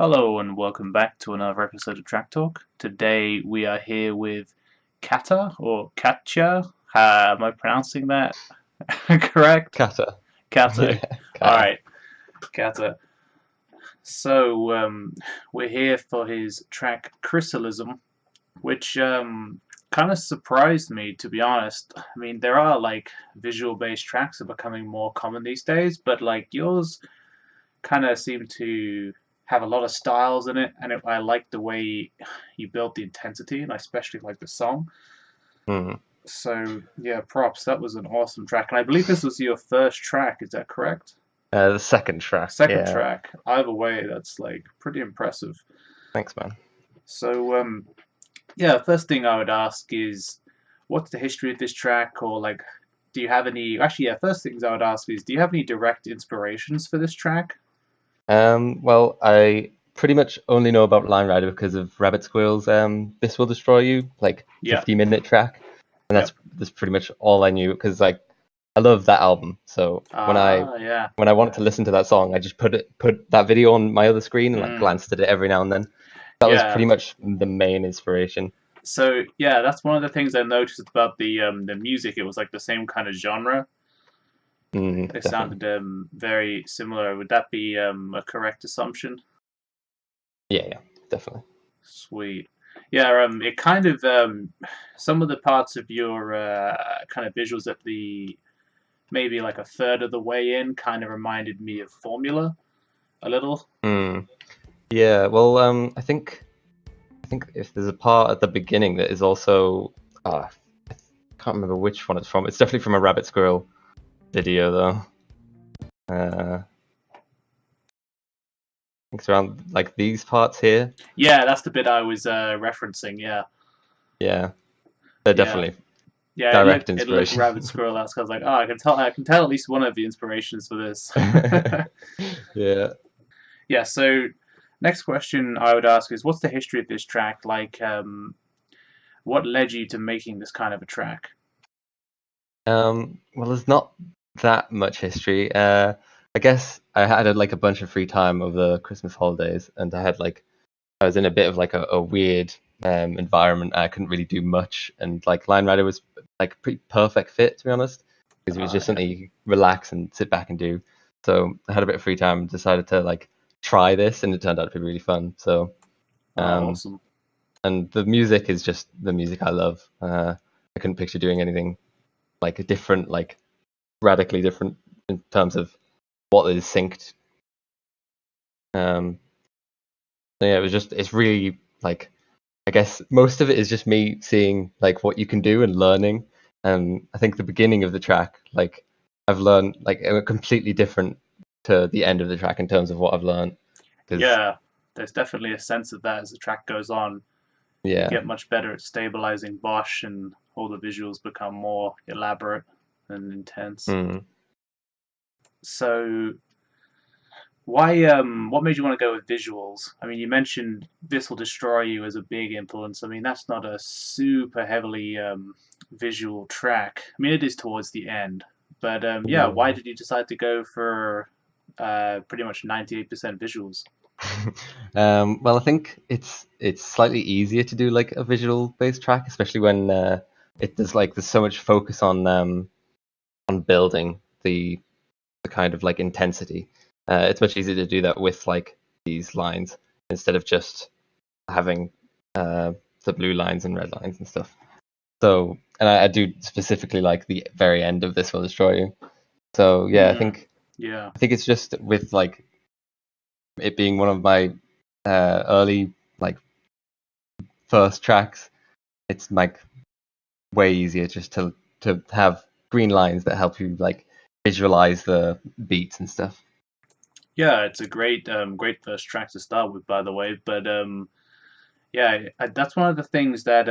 Hello and welcome back to another episode of Track Talk. Today we are here with Cata or Katja. Am I pronouncing that correct? Cata. Cata. Yeah, All Cata. right, Cata. So we're here for his track Chrysalism, which kind of surprised me, to be honest. I mean, there are like visual-based tracks that are becoming more common these days, but like yours kind of seem to have a lot of styles in it, and I like the way you built the intensity, and I especially like the song. Hmm. So yeah, props. That was an awesome track, and I believe this was your first track. Is that correct? The second track. Second Yeah. track. Either way, that's like pretty impressive. Thanks, man. So yeah, first thing I would ask is, what's the history of this track, or like, do you have any? Actually, yeah, first things I would ask is, do you have any direct inspirations for this track? Well, I pretty much only know about Line Rider because of Rabbit Squirrel's "This Will Destroy You," like Yeah. 50-minute track, and Yep. that's pretty much all I knew because like I love that album. So Ah, yeah. when I wanted to listen to that song, I just put that video on my other screen and like Mm, glanced at it every now and then. That was yeah. pretty much the main inspiration. So yeah, that's one of the things I noticed about the music. It was like the same kind of genre. It Definitely. sounded very similar. Would that be a correct assumption? Yeah, yeah, definitely. Sweet. Yeah, it kind of some of the parts of your kind of visuals at the maybe like a third of the way in kind of reminded me of Formula a little. Mm. Yeah, well, I think if there's a part at the beginning that is also, I can't remember which one it's from. It's definitely from a Rabbit Squirrel video though. I think it's around like these parts here. Yeah, that's the bit I was referencing. Yeah, Yeah, they're yeah. definitely Yeah, direct it looked inspiration. rabbit squirrel esque. I was like, oh, I can tell at least one of the inspirations for this. Yeah. Yeah. So next question I would ask is, what's the history of this track? Like, what led you to making this kind of a track? Well, there's not that much history. I guess I had like a bunch of free time over the Christmas holidays, and I was in a bit of like a weird environment. I couldn't really do much, and like Line Rider was like a pretty perfect fit to be honest, because it was just Yeah. something you could relax and sit back and do. So I had a bit of free time, and decided to like try this, and it turned out to be really fun. So Oh, um, awesome. and the music is just the music I love. I couldn't picture doing anything like a different, like radically different in terms of what is synced. Um, so yeah, it's really like I guess most of it is just me seeing like what you can do and learning. And I think the beginning of the track, like I've learned like completely different to the end of the track in terms of what I've learned. Because Yeah, there's definitely a sense of that as the track goes on. You yeah, get much better at stabilizing Bosch, and all the visuals become more elaborate and intense. mm, So why what made you want to go with visuals? I mean, you mentioned This Will Destroy You as a big influence. I mean, that's not a super heavily visual track. I mean, it is towards the end. But yeah, why mm. did you decide to go for pretty much 98% visuals? Well, I think it's slightly easier to do like a visual based track, especially when there's so much focus on building the kind of like intensity. It's much easier to do that with like these lines instead of just having the blue lines and red lines and stuff. So, and I do specifically like the very end of This Will Destroy You. So yeah, Hmm. Yeah. I think it's just with like it being one of my early like first tracks, it's like way easier just to have green lines that help you like visualize the beats and stuff. Yeah, it's a great first track to start with, by the way. But yeah, that's one of the things that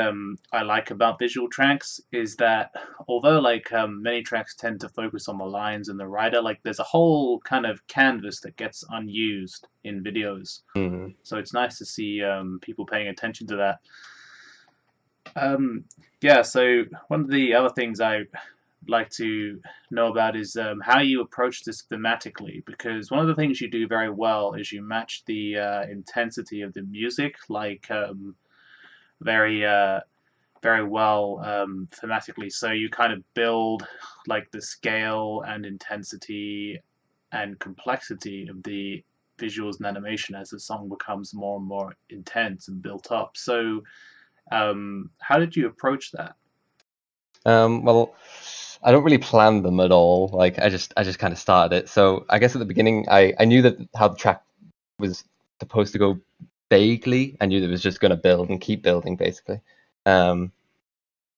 I like about visual tracks is that although like many tracks tend to focus on the lines and the rider, like there's a whole kind of canvas that gets unused in videos. Mm. So it's nice to see people paying attention to that. Um, yeah, so one of the other things I like to know about is how you approach this thematically, because one of the things you do very well is you match the intensity of the music, like very very well thematically. So you kind of build like the scale and intensity and complexity of the visuals and animation as the song becomes more and more intense and built up. So, how did you approach that? Well, I don't really plan them at all. Like I just kind of started it. So I guess at the beginning, I knew that how the track was supposed to go vaguely. I knew that it was just going to build and keep building, basically. Um,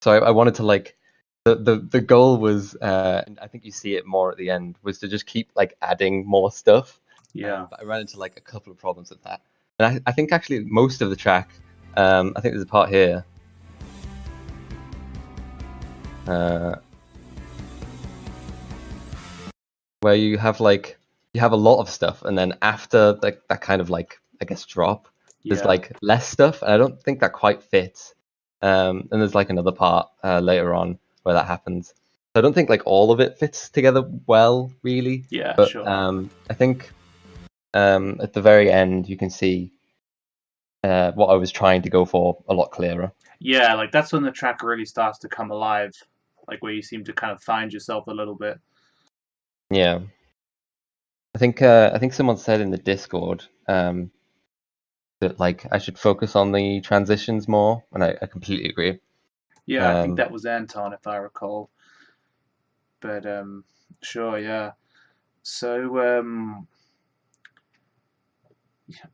so I wanted to like the goal was, and I think you see it more at the end, was to just keep like adding more stuff. Yeah, But I ran into like a couple of problems with that, and I think actually most of the track, I think there's a part here. Uh, where you have a lot of stuff, and then after that kind of like I guess drop, there's yeah, like less stuff, and I don't think that quite fits. And there's like another part later on where that happens. So I don't think like all of it fits together well, really. yeah, But sure. I think at the very end you can see what I was trying to go for a lot clearer. Yeah, like that's when the track really starts to come alive, like where you seem to kind of find yourself a little bit. Yeah, I think someone said in the Discord that like I should focus on the transitions more, and I completely agree. Yeah, I think Um, that was Anton, if I recall. But sure, yeah. So,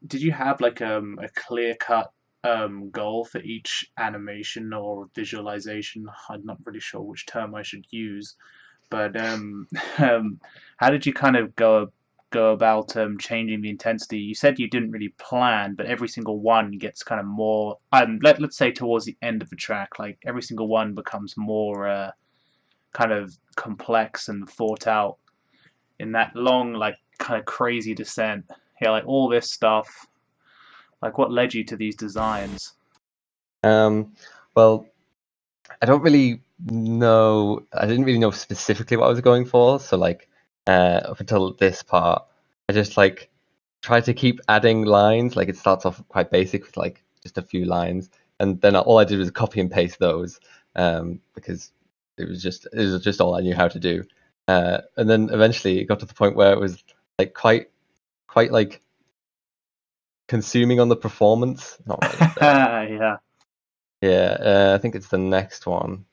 did you have like a clear cut goal for each animation or visualization? I'm not really sure which term I should use, but um, how did you kind of go about changing the intensity? You said you didn't really plan, but every single one gets kind of more. Let's say towards the end of the track, like every single one becomes more kind of complex and thought out in that long, like kind of crazy descent. Yeah, like all this stuff. Like, what led you to these designs? um, well, I don't really know. I didn't really know specifically what I was going for. So like up until this part, I just like try to keep adding lines. Like it starts off quite basic with like just a few lines, and then all I did was copy and paste those because it was just all I knew how to do. And then eventually it got to the point where it was like quite like consuming on the performance. Not right up there. Yeah. Yeah, I think it's the next one,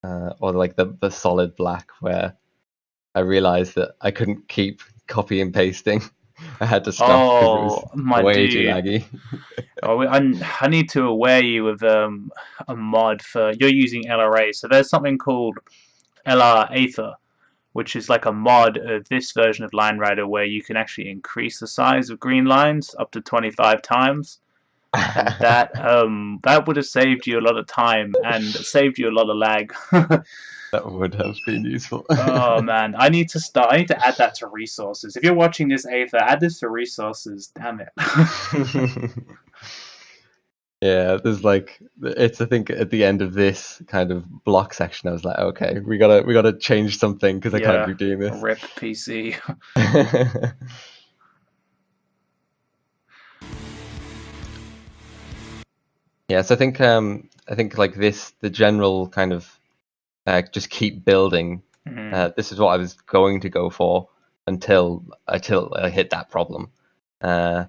or like the solid black, where I realized that I couldn't keep copy and pasting. I had to stop because it was Oh, my way too dude. laggy. Oh, I need to aware you of a mod for you're using LRA. So there's something called LR Aether, which is like a mod of this version of Line Rider where you can actually increase the size of green lines up to 25 times. And that would have saved you a lot of time and saved you a lot of lag. That would have been useful. Oh man, I need to start. I need to add that to resources. If you're watching this, Aether, add this to resources. Damn it. Yeah, there's like it's I think at the end of this kind of block section, I was like, okay, we gotta change something because I can't Yeah, keep doing this. rip PC. Yeah, so I think like this the general kind of just keep building. Mhm. This is what I was going to go for until I hit that problem, uh,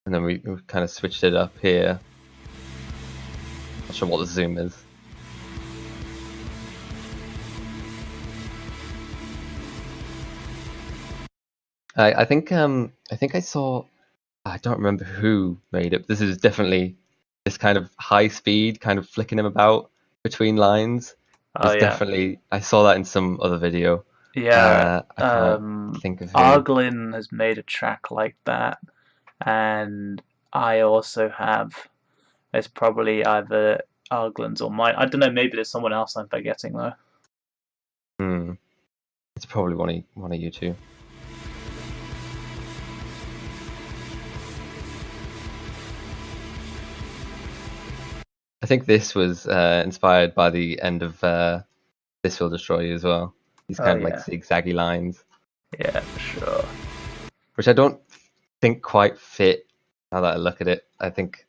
and then we kind of switched it up here. Not sure what the zoom is. I think I saw. I don't remember who made it. This is definitely this kind of high speed, kind of flicking him about between lines. Oh Is yeah, definitely I saw that in some other video. yeah. I can't think of who. Arglin has made a track like that, and I also have. It's probably either Arglin's or mine. I don't know. Maybe there's someone else I'm forgetting though. Hmm. It's probably one of you two. I think this was inspired by the end of This Will Destroy You as well. These Oh kind of like yeah, zigzaggy lines, yeah, for sure. which I don't think quite fit. Now that I look at it, I think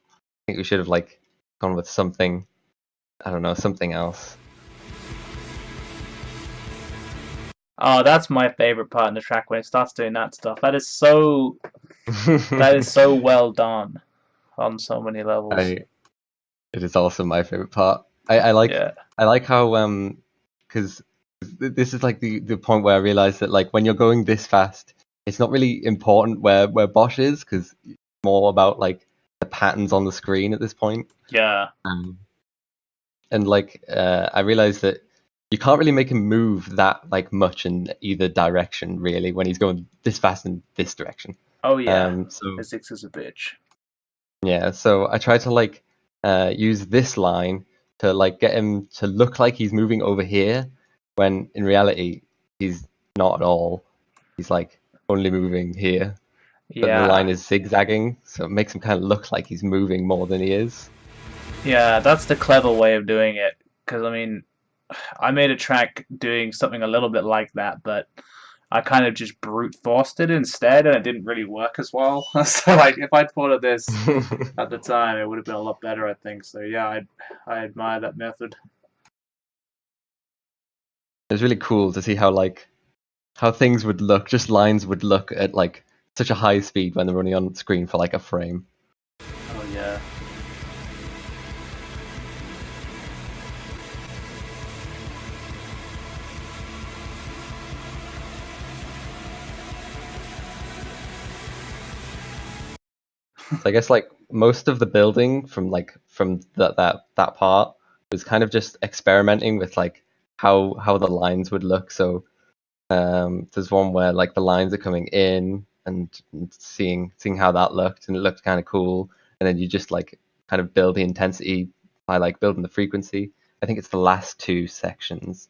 we should have like gone with something. I don't know, something else. Oh, that's my favorite part in the track when it starts doing that stuff. That is so well done on so many levels. I It is also my favorite part. I like Yeah, I like how because this is like the point where I realized that like when you're going this fast, it's not really important where Bosch is because it's more about like the patterns on the screen at this point. yeah, Um, and like I realized that you can't really make him move that like much in either direction really when he's going this fast in this direction. oh yeah. So Physics is a bitch. yeah, so I tried to like use this line to like get him to look like he's moving over here, when in reality he's not at all. He's like only moving here, but the Yeah, line is zigzagging, so it makes him kind of look like he's moving more than he is. yeah. That's the clever way of doing it. Because I mean, I made a track doing something a little bit like that, but I kind of just brute forced it instead, and it didn't really work as well. So like, if I'd thought of this at the time, it would have been a lot better, I think. So yeah, I admire that method. It's really cool to see how like how things would look, just lines would look at like such a high speed when they're running on screen for like a frame. Oh yeah. So I guess like most of the building from that part was kind of just experimenting with like how the lines would look. So there's one where like the lines are coming in and seeing how that looked, and it looked kind of cool. And then you just like kind of build the intensity by like building the frequency. I think it's the last two sections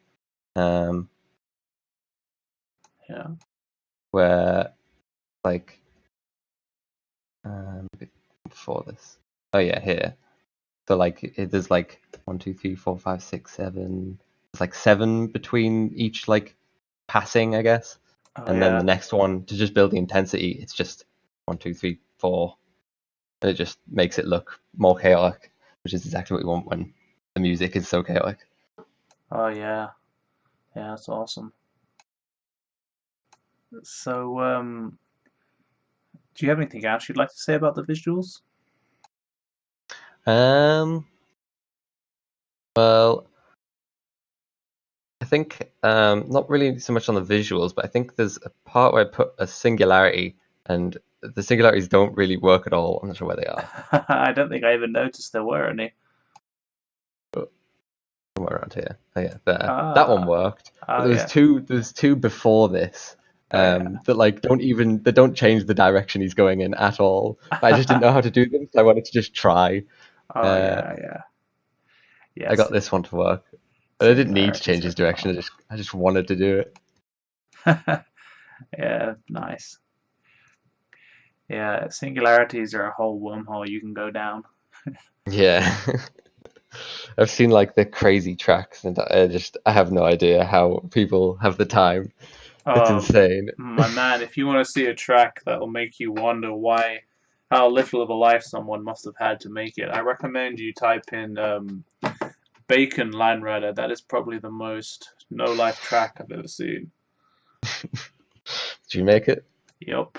um, Yeah. where like before this. Oh yeah, here. So like there's like 1, 2, 3, 4, 5, 6, 7. It's like 7 between each like passing, I guess. Oh And then the yeah. next one to just build the intensity, it's just 1, 2, 3, 4, and it just makes it look more chaotic, which is exactly what we want when the music is so chaotic. Oh yeah. Yeah, that's awesome. So do you have anything else you'd like to say about the visuals? Um, well, I think not really so much on the visuals, but I think there's a part where I put a singularity, and the singularities don't really work at all. I'm not sure where they are. I don't think I even noticed there were any. Somewhere around here. Oh yeah, there. That one Ah, worked. But oh there's yeah. two before this Oh yeah. that like they don't change the direction he's going in at all. But I just didn't know how to do them, so I wanted to just try. Oh Uh, yeah, yeah. I got Yes, this one to work. But I didn't need to singularities change are his direction. fun. I just wanted to do it. Yeah, nice. Yeah, singularities are a whole wormhole you can go down. Yeah. I've seen like the crazy tracks, and I have no idea how people have the time. It's Oh, insane. my man, if you want to see a track that'll make you wonder how little of a life someone must have had to make it, I recommend you type in Bacon Line Rider. That is probably the most no life track I've ever seen. Did you make it? Yup.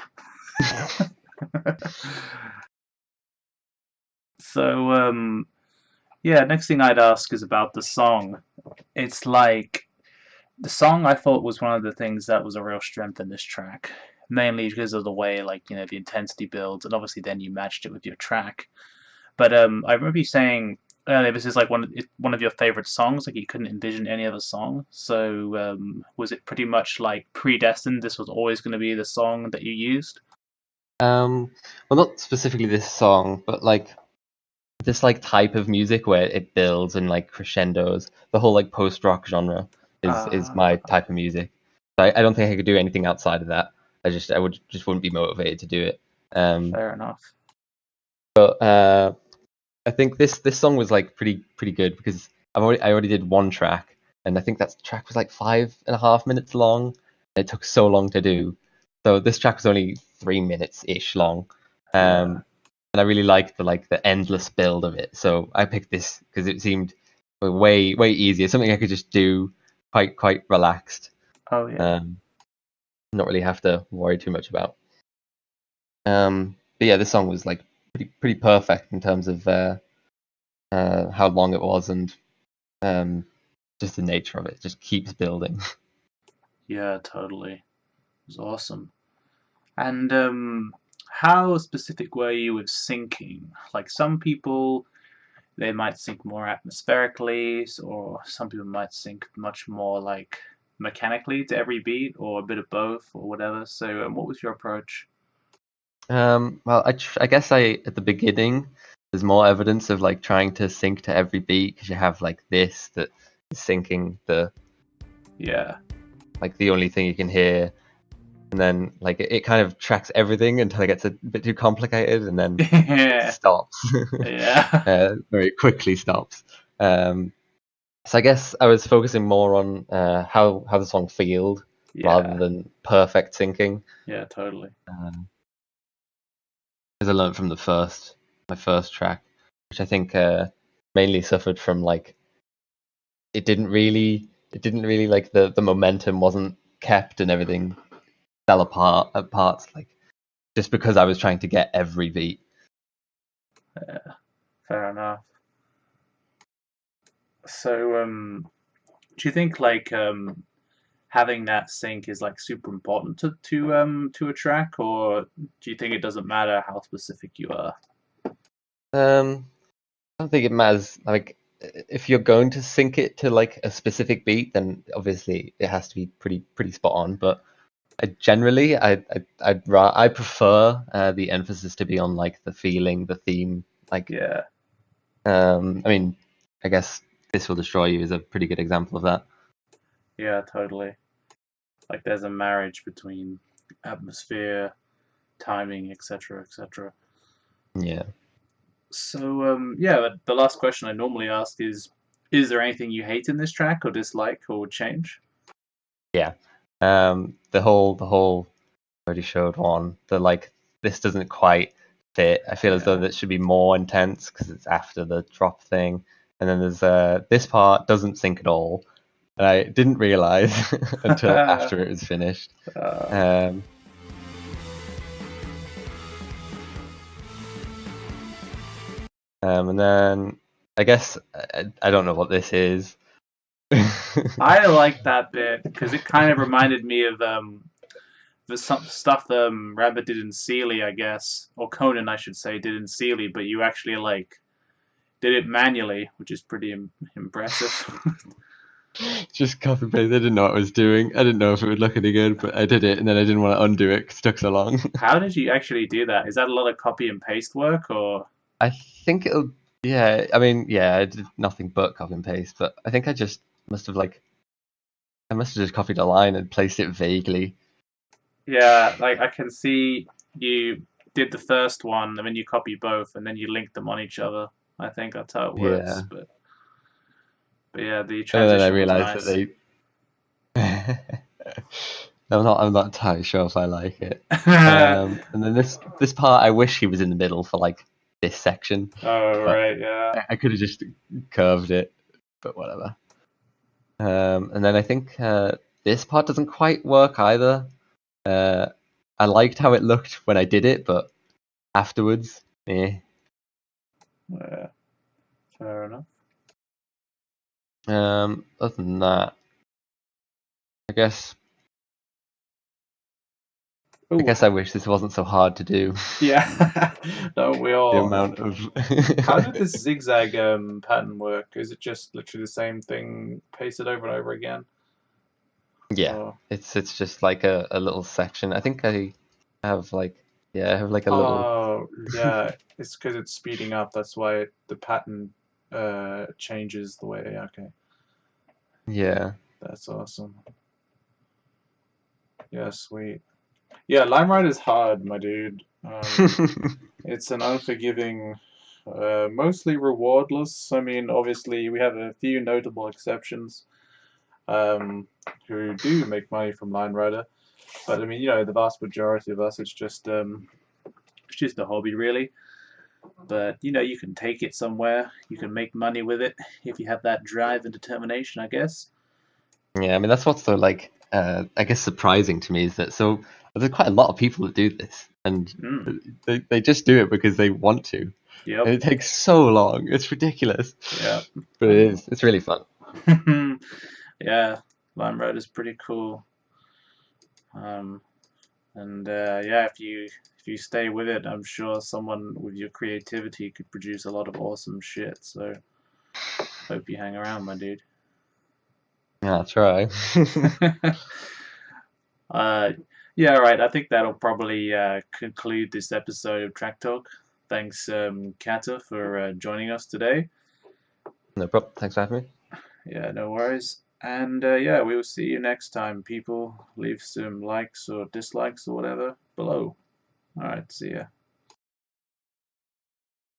So, yeah, next thing I'd ask is about the song. It's like the song I thought was one of the things that was a real strength in this track, mainly because of the way, like, the intensity builds, and obviously then you matched it with your track. But I remember you saying earlier this is like one of your favorite songs, like you couldn't envision any other song. So was it pretty much like predestined? This was always going to be the song that you used. Um, well, not specifically this song, but like this like type of music where it builds and like crescendos. The whole like post rock genre is my Uh, type of music. So I don't think I could do anything outside of that. I would just wouldn't be motivated to do it. Um, Fair enough. but I think this song was like pretty good because I already did one track, and I think that track was like 5.5 minutes long. And it took so long to do. So this track was only 3 minutes ish long, Yeah. and I really liked the endless build of it. So I picked this because it seemed way easier, something I could just do quite relaxed, Oh yeah. um, not really have to worry too much about. But yeah, this song was like pretty perfect in terms of how long it was and um, just the nature of it. Just keeps building. Yeah, totally. It was awesome. And how specific were you with syncing? Like some people, they might sync more atmospherically, or some people might sync much more like mechanically to every beat, or a bit of both, or whatever. So, what was your approach? Well, I guess at the beginning there's more evidence of like trying to sync to every beat because you have like this that is syncing Yeah. like the only thing you can hear, and then like it kind of tracks everything until it gets a bit too complicated, and then it Yeah. stops. Yeah. Very quickly stops. Um, so I guess I was focusing more on how the song feels rather Yeah. than perfect syncing. Yeah, totally. As I learned from my first track, which I think mainly suffered from like it didn't really like the momentum wasn't kept and everything fell apart at parts like just because I was trying to get every beat. Yeah, fair enough. So, do you think like having that sync is like super important to a track, or do you think it doesn't matter how specific you are? I don't think it matters. Like, if you're going to sync it to like a specific beat, then obviously it has to be pretty spot on. But generally, I prefer the emphasis to be on like the feeling, the theme. Like, Yeah, I mean, I guess "This Will Destroy You" is a pretty good example of that. yeah, totally. Like there's a marriage between atmosphere, timing, etc., etc. Yeah, So, yeah, the last question I normally ask is there anything you hate in this track or dislike or would change? yeah. The whole already showed one. The like this doesn't quite fit. I feel as though Yeah. that should be more intense because it's after the drop thing. And then there's this part doesn't sync at all, and I didn't realize until after it was finished. uh, Um, and then I guess I don't know what this is. I like that bit because it kind of reminded me of the some stuff Rabbit did in Sealy, I guess, or Conan, I should say, did in Sealy, but you actually like did it manually, which is pretty impressive. Just copy paste. I didn't know what I was doing. I didn't know if it would look any good, but I did it, and then I didn't want to undo it because it took so long. How did you actually do that? Is that a lot of copy and paste work, or I think it'll. Yeah, I mean, yeah, I did nothing but copy and paste, but I think I just must have like I must have just copied a line and placed it vaguely. yeah, like I can see you did the first one and then you copy both and then you link them on each other. I think that's how it works, Yeah, but yeah, the and then I transition was realized that nice. they. I'm not entirely sure if I like it. Oh And then this part, I wish he was in the middle for like this section, but right, yeah. I could have just curved it, but whatever. And then I think this part doesn't quite work either. Uh, I liked how it looked when I did it, but afterwards, eh. Yeah, fair enough. Other than that, I guess I Oh, guess I wish this wasn't so hard to do. yeah. Don't we The all? amount of How did this zigzag pattern work? Is it just literally the same thing pasted over and over again? yeah, Oh, it's just like a little section. I think I have like I have like a little oh, yeah. It's because it's speeding up. That's why the pattern changes the way. Okay, yeah. that's awesome. Yeah, sweet. Yeah, Limelight is hard, my dude. It's an unforgiving Mostly rewardless. I mean, obviously, we have a few notable exceptions um, who do make money from Line Rider, but I mean, the vast majority of us, it's just a hobby, really. But you can take it somewhere. You can make money with it if you have that drive and determination, I guess. Yeah, I mean that's what's so like I guess surprising to me is that so there's quite a lot of people that do this, and Mm, they just do it because they want to, and yep. it takes so long. It's ridiculous, Yep. but it is. It's really fun. Yeah, Lime Road is pretty cool. Um, and yeah, if you stay with it, I'm sure someone with your creativity could produce a lot of awesome shit. So hope you hang around, my dude. Yeah, I'll try. uh, yeah, right. I think that'll probably conclude this episode of Track Talk. Thanks, Cata, for joining us today. No problem. Thanks for having me. Yeah, no worries. And yeah, we will see you next time, people. Leave some likes or dislikes or whatever below. All right, see ya.